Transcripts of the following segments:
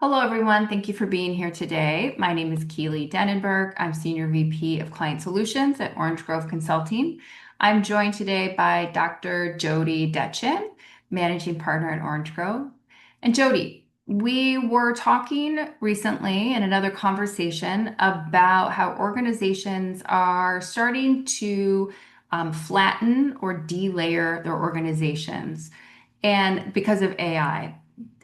Hello, everyone. Thank you for being here today. My name is Keely Denenberg. I'm Senior VP of Client Solutions at Orange Grove Consulting. I'm joined today by Dr. Jodi Detjen, Managing Partner at Orange Grove. And Jodi, we were talking recently in another conversation about how organizations are starting to flatten or delayer their organizations, and because of AI.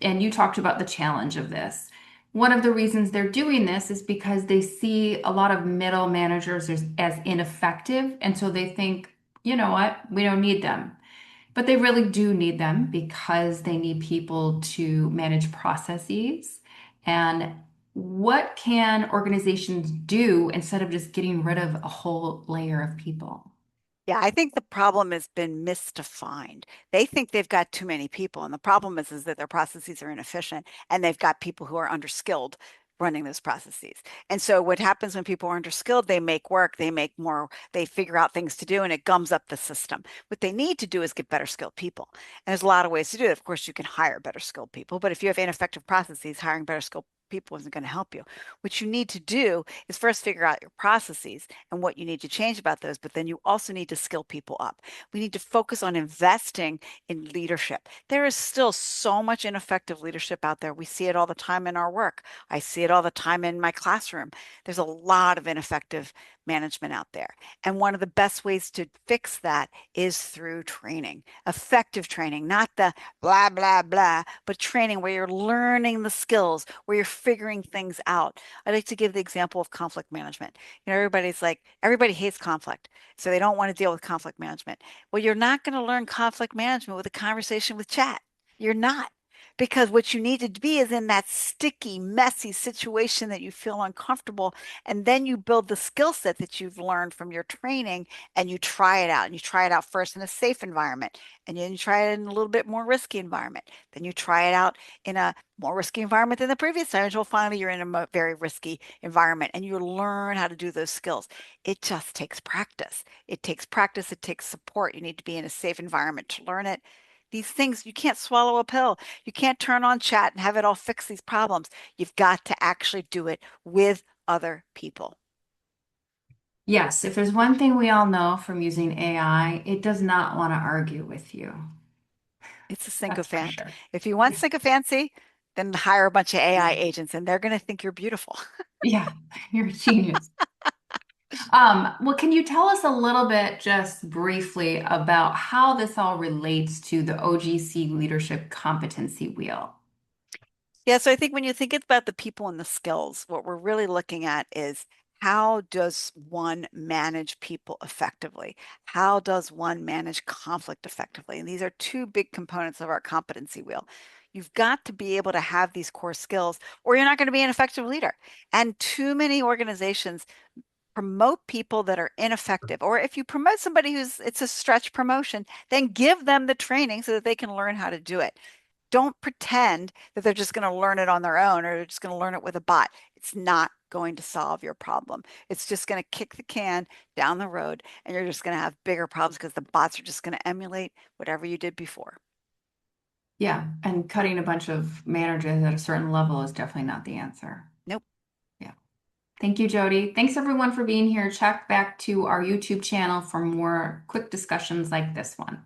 And you talked about the challenge of this. One of the reasons they're doing this is because they see a lot of middle managers as ineffective. And so they think, you know what, we don't need them. But they really do need them because they need people to manage processes. And what can organizations do instead of just getting rid of a whole layer of people? Yeah, I think the problem has been misdefined. They think they've got too many people, and the problem is that their processes are inefficient, and they've got people who are underskilled running those processes. And so what happens when people are underskilled, they make work, they make more, they figure out things to do, and it gums up the system. What they need to do is get better skilled people. And there's a lot of ways to do it. Of course, you can hire better skilled people, but if you have ineffective processes, hiring better skilled people isn't going to help you. What you need to do is first figure out your processes and what you need to change about those, but then you also need to skill people up. We need to focus on investing in leadership. There is still so much ineffective leadership out there. We see it all the time in our work. I see it all the time in my classroom. There's a lot of ineffective management out there. And one of the best ways to fix that is through training, effective training, not the blah, blah, blah, but training where you're learning the skills, where you're figuring things out. I like to give the example of conflict management. Everybody's like, everybody hates conflict, so they don't want to deal with conflict management. Well, you're not going to learn conflict management with a conversation with chat. You're not. Because what you need to be is in that sticky, messy situation that you feel uncomfortable. And then you build the skill set that you've learned from your training and you try it out. And you try it out first in a safe environment. And then you try it in a little bit more risky environment. Then you try it out in a more risky environment than the previous time until finally you're in a very risky environment and you learn how to do those skills. It just takes practice. It takes practice. It takes support. You need to be in a safe environment to learn it. These things, you can't swallow a pill. You can't turn on chat and have it all fix these problems. You've got to actually do it with other people. Yes, if there's one thing we all know from using AI, it does not want to argue with you. It's a That's for sycophant. sure. If you want Yeah. sycophancy, then hire a bunch of AI agents and they're going to think you're beautiful. Yeah, you're a genius. Well, can you tell us a little bit, just briefly, about how this all relates to the OGC Leadership Competency Wheel? Yeah, so I think when you think about the people and the skills, what we're really looking at is how does one manage people effectively? How does one manage conflict effectively? And these are two big components of our competency wheel. You've got to be able to have these core skills, or you're not going to be an effective leader. And too many organizations promote people that are ineffective. Or if you promote somebody who's it's a stretch promotion, then give them the training so that they can learn how to do it. Don't pretend that they're just going to learn it on their own or they're just going to learn it with a bot. It's not going to solve your problem. It's just going to kick the can down the road and you're just going to have bigger problems because the bots are just going to emulate whatever you did before. Yeah, and cutting a bunch of managers at a certain level is definitely not the answer. Nope. Yeah. Thank you, Jodi. Thanks everyone for being here. Check back to our YouTube channel for more quick discussions like this one.